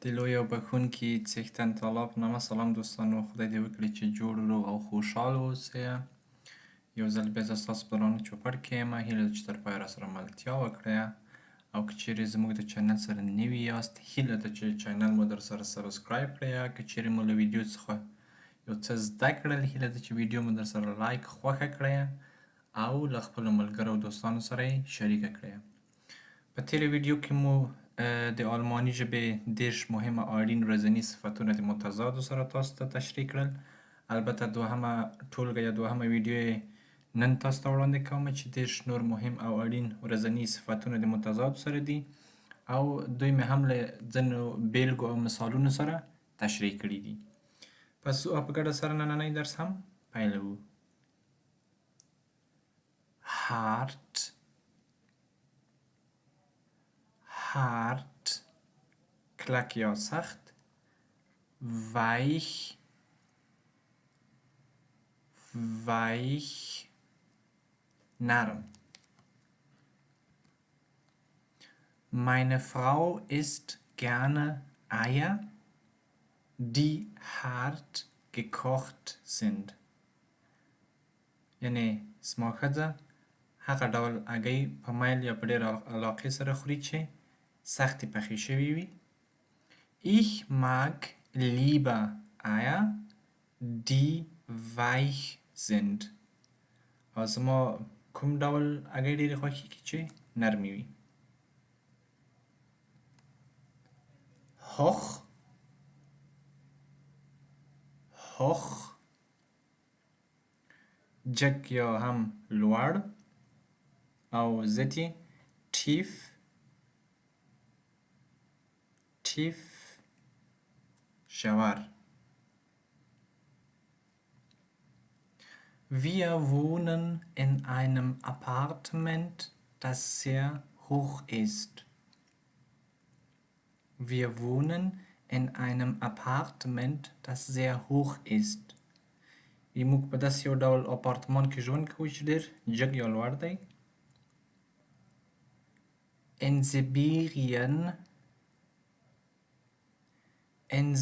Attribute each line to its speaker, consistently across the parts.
Speaker 1: د لوی او بخښونکي څښتن تعالی په نامه سلام دوستانو، خدای دې وکړي چې جوړ روغ او خوشحاله اوسئ. یو ځل بیا زه ستاسو په درانه چوپړ کې یم. هیله ده چې تر پایه راسره ملتیا وکړئ، او که چیرې زموږ د چینل سره نوي یاست هیله ده چې چینل مو در سره سبسکرایب کړئ. که چیرې مو له ویډیو څخه یو څه زده کړل هیله ده چې ویډیو مو در سره لایک خوښه کړئ او له خپلو ملګرو او دوستانو سره یې شریکه کړئ. په تېره ویډیو کې مو د آلماني ژبې 10 مهمه اړین ورځني صفتونه د متضادو سره تاسو ته تشریح کړل. البته دوهمه ټولګه یا دوهمه ویډیو یې نن تاسو ته وړاندې کوم چې 10 نور مهم او اړین ورځني صفتونه د متضادو سره دي، او دوی مې هم له ځینو بیلګو او مثالونو سره تشریح کړي دي. پس په ګډه سره نننی درس هم پیلوو. hart hart کلک یا سخت. weich weich نرم. Meine Frau isst gerne Eier, die hart gekocht sind. یعنی زما ښځه هغه ډول هګۍ په میل یا په ډېر علاقې سره خوري چې سختې پخې شوي وي. Ich mag lieber Eier, die weich sind. او زما کوم ډول هګۍ ډېرې خوښېږي چې نرمې وي. hoch hoch جګ یا هم لوړ، او ضد یې tief tief ژور. Wir wohnen in einem Appartement, das sehr hoch ist. Wir wohnen in einem Appartement, das sehr hoch ist. موږ په داسې یو ډول اپارتمان کې ژوند کوو چې ډېر جګ یا لوړ دی. In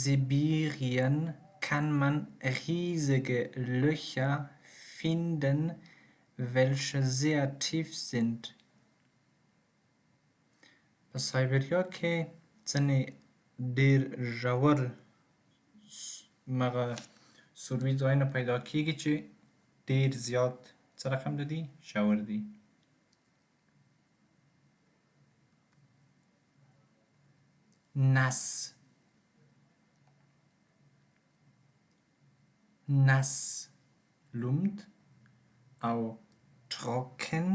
Speaker 1: Sibirien kann man riesige Löcher finden, welche sehr tief sind. په سایبریا کې ځینې ډېر ژور سروي ځایونه پیدا کېږي چې ډېر زیات څه رقم دي؟ ژور دي. nass nass لوند، او trocken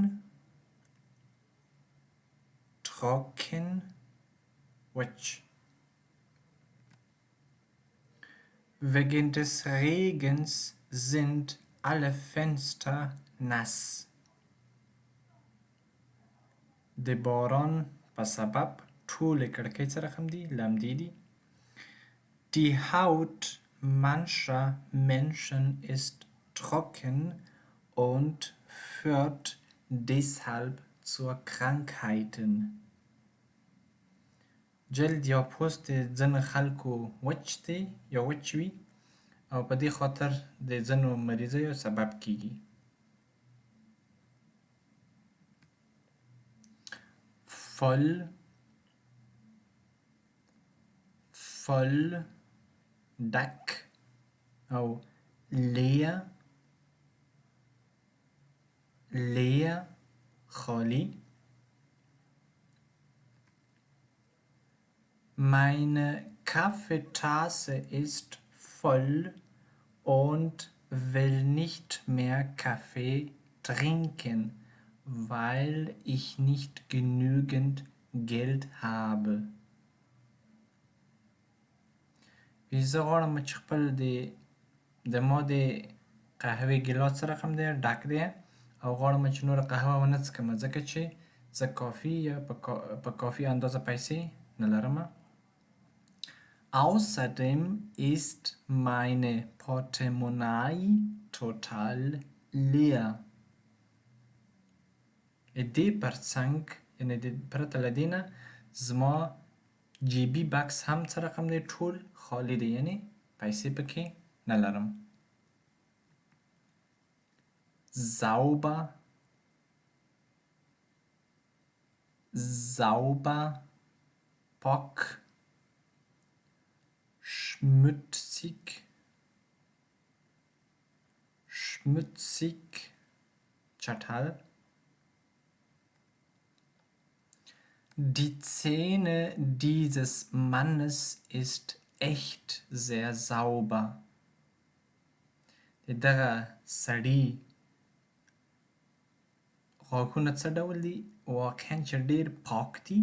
Speaker 1: trocken وچ. Wegen des Regens sind alle Fenster nass. د باران په سبب ټولې کړکۍ څه رقم دي؟ لمدې دي. Die Haut mancher Menschen ist trocken und führt deshalb zu Krankheiten. جلد یا پوست ځینو خلکو وچ دی یا وچ وي، او په دې خاطر د ځینو مریضیو سبب کیږي. voll voll ډک، او leer leer خالی. Meine Kaffeetasse ist voll und will nicht mehr Kaffee trinken, weil ich nicht genügend Geld habe. زه غواړم چې خپل د ما د قهوې ګیلاس څه رقم دی؟ ډک دی، او غواړم چې نوره قهوه ونه څښم ځکه چې زه کافي یا په کافي اندازه پیسې نه لرم. Außerdem ist meine Portemonnaie total leer. دې پرڅنګ یعنې پرته له دې نه زما جیبي بکس هم څه رقم دی؟ ټول خالی دی، یعنی پیسې پکې نه لرم. sauber, sauber, Bock, schmutzig, schmutzig, چټل. Die Zähne dieses Mannes ist echt sehr sauber. دغه سړي غاښونه څه ډول دي؟ واقعا چې ډېر پاک دي.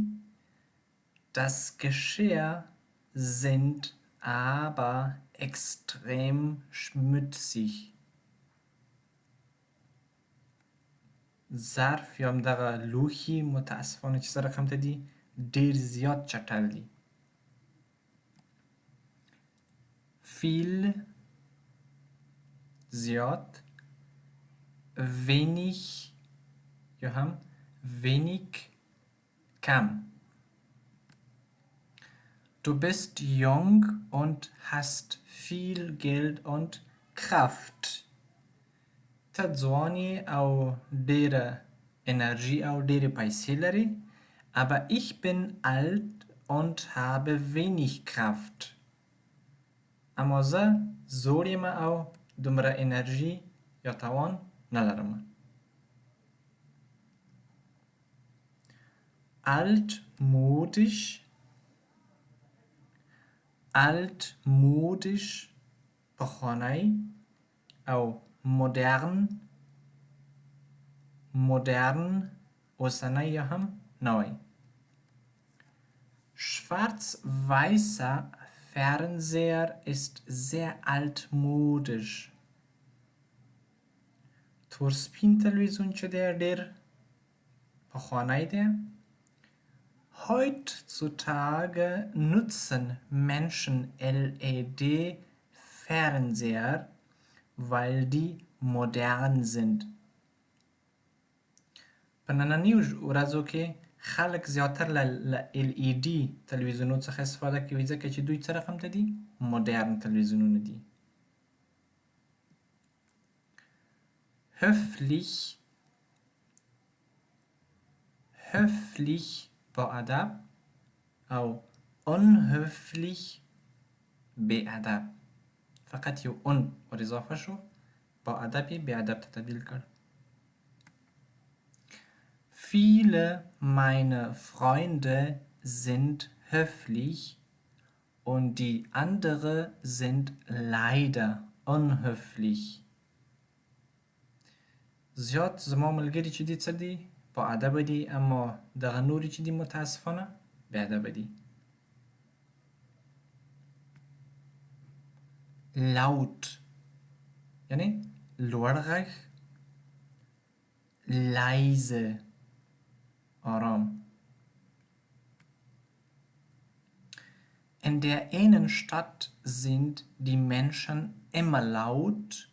Speaker 1: Das Geschirr sind aber extrem schmutzig. ظرف یا هم دغه لوښي متاسفانه چې څه رقم ته دي؟ ډېر زیات چټل دي. viel زیات، wenig یا هم wenig کم. Du bist jung und hast viel Geld und Kraft. ته ځوان یې او ډېره انرژي او ډېرې پیسې لرې. Aber ich bin alt und habe wenig Kraft. اما زه زوړ یم او دومره انرژي یا توان نه لرم. altmodisch, altmodisch پخوانی او modern, modern اوسنی یا هم نوی. Schwarz-weißer Fernseher ist sehr altmodisch. تورسپین تلویزیون چې دی ډېر پخوانی دی. Heutzutage nutzen Menschen LED-Fernseher, weil die modern sind. په نننیو ورځو کې خلک زیاتر له LED تلویزیونونو څخه استفاده کوي ځکه چې دوی څه رقم ته دي؟ مدرن تلویزیونونه دي. höflich, höflich با ادب او unhöflich بی ادب. فقط یو اون ور اضافه شو، با ادب یې بی ادب ته تبدیل کړ. Viele meiner Freunde sind höflich und die anderen sind leider unhöflich. زیات زما ملګري چې دي څه دي؟ با ادبه دي، اما دغه نورې چې دي متاسفانه بی ادبه دي. laut یعنی لوړ غږ، leise آرام. In der Innenstadt sind die Menschen immer laut,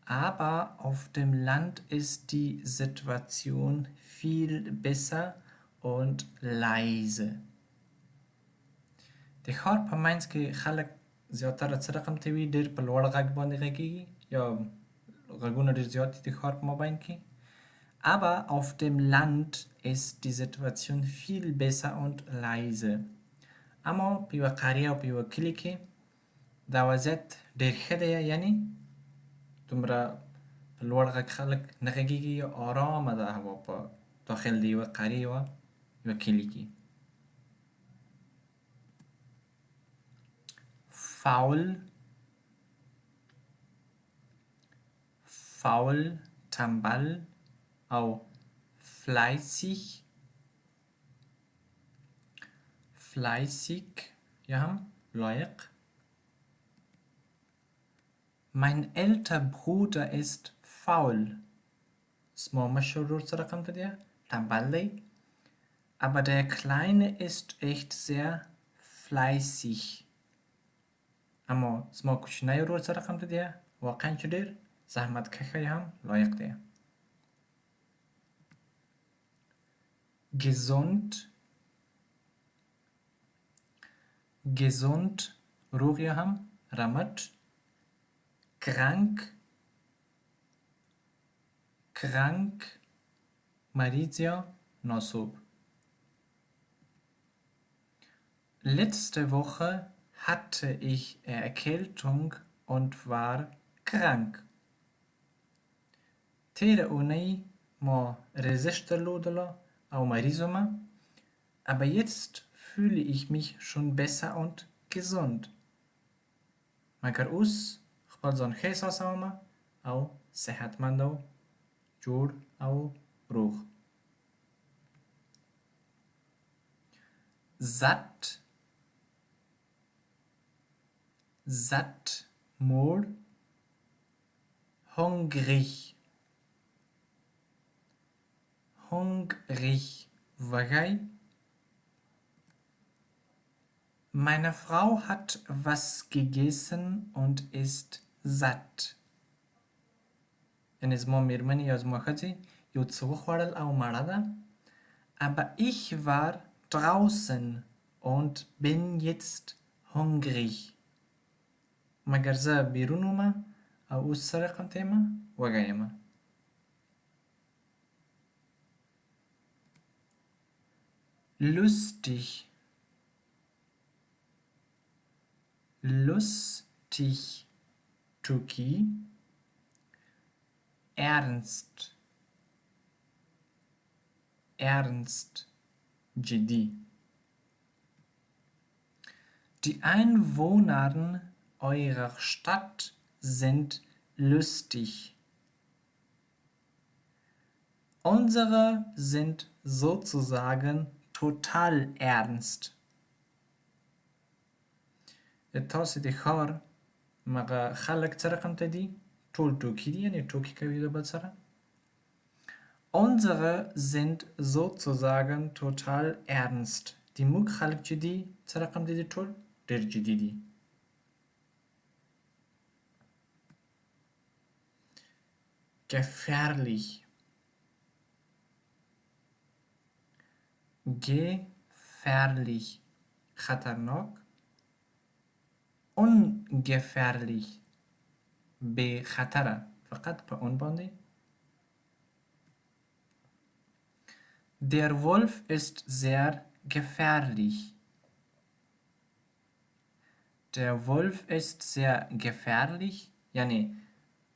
Speaker 1: aber auf dem Land ist die Situation viel besser und leise. د ښار په منځ کې خلک زیاتره څه رقم ته وي؟ ډېر په لوړ غږ باندې غږېږي یا غږونه ډېر زیات دي د ښار په مابین کې. Aber auf dem Land ist die Situation viel besser und leise. اما په یوه قریه او په یوه کلي کې دا وضعیت ډېر ښه دی، یعنی دومره په لوړ غږ خلک نه غږېږي، آرامه ده هوا په داخل د یوه قریې یوه کلي کې. faul, faul تنبل او fleißig, fleißig یا هم لایق. Mein älter Bruder ist faul. زما مشر ورور څه رقم ته دی؟ تنبل دی. Aber der Kleine ist echt sehr fleißig. اما زما کوچنی ورور څه رقم ته دی؟ واقعا چې ډېر زحمت کښه هم لایق دی. gesund, gesund روغ یا هم رمټ krank krank مریض یا ناسوب Letzte Woche hatte ich Erkältung und war krank. تیر اونی ما رزش درلودلا او مریضومه aber jetzt fühle ich mich schon besser und gesund. مگر اوس خپل ځان ښه احساسومه او صحتمند او جوړ او روغ. Satt satt موړ hungrig hungrig وږی Meine Frau hat was gegessen und ist satt. یعنی زما میرمن یا زما ښځې یو څه وخوړل او مړه ده. Aber ich war draußen und bin jetzt hungrig. مگر زه بیرون ومه او اوس څه رقم ته یمه وږی یمه. Lustig lustig Tuki ernst ernst جدی Die Einwohner eurer Stadt sind lustig. Unsere sind sozusagen total ernst. تاسې د ښار مغه خلک څه رقم ته دي ټول ټوکي دي یعنې ټوکې کوي د بل سره. Unsere sind sozusagen total ernst. Die موږ خلک چې دي څه رقم دي دي ټول ډېر جدي دي. Gefährlich gefährlich خطرناک ungefährlich بی خطره فقط په اون باندې. Der Wolf ist sehr gefährlich. Der Wolf ist sehr gefährlich یعنی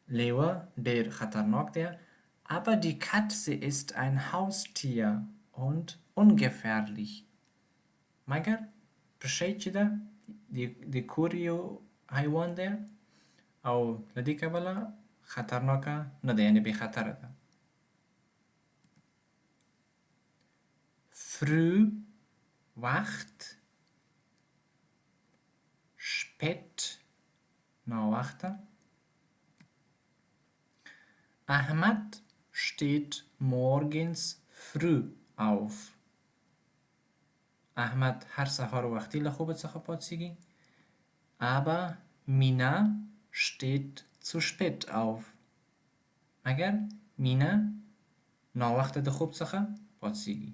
Speaker 1: لیوه ډیر خطرناک دی aber die Katze ist ein Haustier und ungefährlich. مگر پشۍ چې ده د کور یو حیوان دی او له دې کبله خطرناکه نه ده یعنې بې خطره ده. Früh وخت spät ناوخته Ahmad steht morgens früh auf. احمد هر سهار وقتی له خوب څخه پاڅیږي aber Mina steht zu spät auf. مگر مینا ناوخته د خوب څخه پاڅیږي.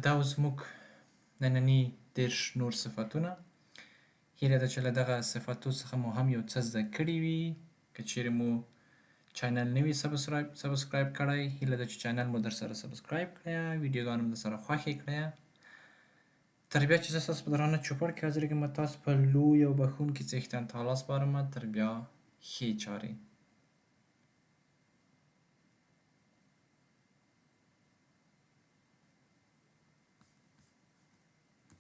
Speaker 1: دا اوس موږ ننني دېرش نور صفتونه هیله ده چې له دغه صفتو څخه مو هم یو څه زده کړي وي. که چیرې مو چینل نه وي سبسکرایب کړی هیله ده چې چینل مو در سره سبسکرایب کړی ویډیوګانې مو در سره خوښې کړی. تر بیا چې زه ستاسو په درانه چوپړ کې حاضرېږم تاسو په لوی او بښونکي څښتن تعالی سپارم. تر بیا ښې چارې